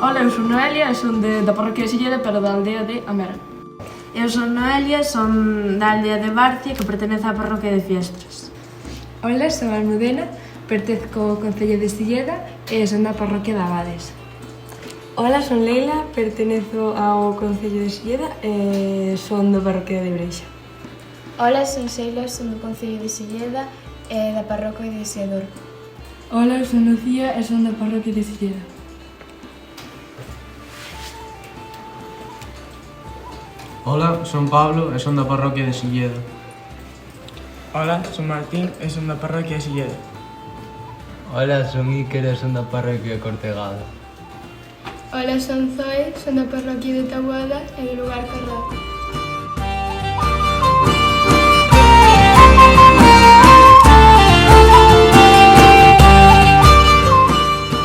Ola, eu son Noelia e son da parroquia de Silleda, pero da aldea de Amera. Eu son Noelia, son da aldea de Barcia, que pertenece á parroquia de Fiestras. Ola, son Almudena, pertezco ao concello de Silleda e son da parroquia de Abades. Ola, son Leila, pertenezo ao concello de Silleda e son da parroquia de Breixa. Ola, son Sheila, son do concello de Silleda e da parroquia de Seador. Ola, son Lucía e son da parroquia de Silleda. Ola, son Pablo e son da parroquia de Silleda. Ola, son Martín e son da parroquia de Silleda. Ola, son Iker e son da parroquia de Cortegada. Ola, son Zoe, son da parroquia de Taboada e do lugar Carrado.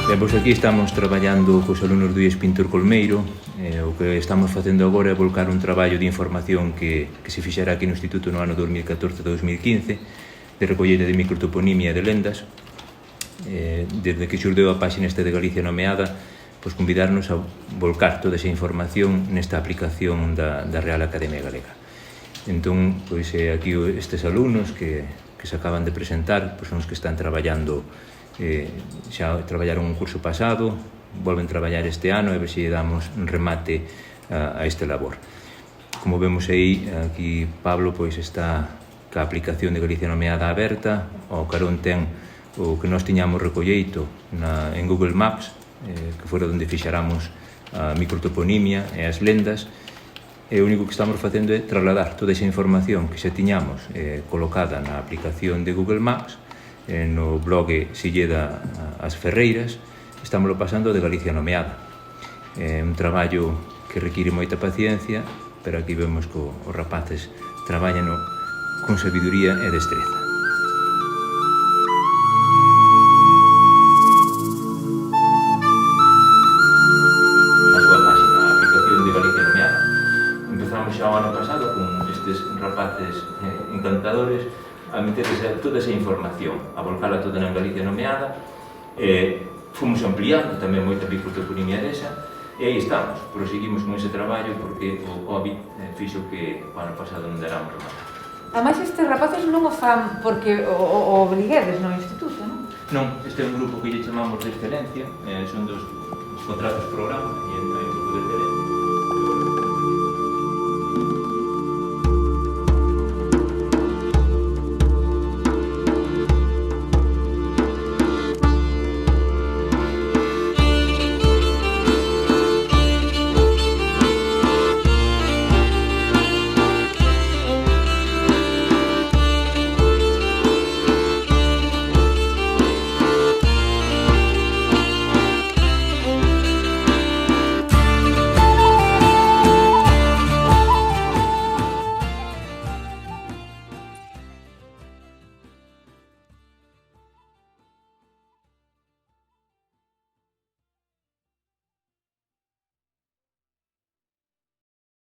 Ben, pois aquí estamos traballando cos alumnos do IES Pintor Colmeiro. O que estamos facendo agora é volcar un traballo de información que se fixera aquí no Instituto no ano 2014-2015 de recolleita de microtoponimia e de lendas. Desde que xurdeu a páxina esta de Galicia Nomeada, pois convidarnos a volcar toda esa información nesta aplicación da Real Academia Galega. Entón, pois aquí estes alumnos que se acaban de presentar, pois son os que están traballando, xa traballaron un curso pasado, volven traballar este ano e ver se lle damos un remate a este labor. Como vemos aí, aquí Pablo pois está ca aplicación de Galicia Nomeada aberta, o carón ten o que nós tiñamos recolleito en Google Maps, que fora onde fixaramos a microtoponimia e as lendas, e o único que estamos facendo é trasladar toda esa información que xa tiñamos colocada na aplicación de Google Maps, no blog Silleda as Ferreiras, estamos pasando de Galicia Nomeada. É un traballo que require moita paciencia, pero aquí vemos que os rapaces traballan con sabiduría e destreza. A súa página, a aplicación de Galicia Nomeada. Empezamos xa o ano pasado con estes rapaces encantadores a meter toda esa información, a volcala toda na Galicia Nomeada. Fomos ampliando tamén moita microtoponimia desa, e aí estamos, proseguimos con ese traballo porque o COVID fixo que o ano pasado non daramos rematar. Ademais, estes rapaces non o fan porque o obliguedes no instituto, non? Non, este é un grupo que lle chamamos de excelencia, son dos contratos programa, e entra un grupo de excelencia.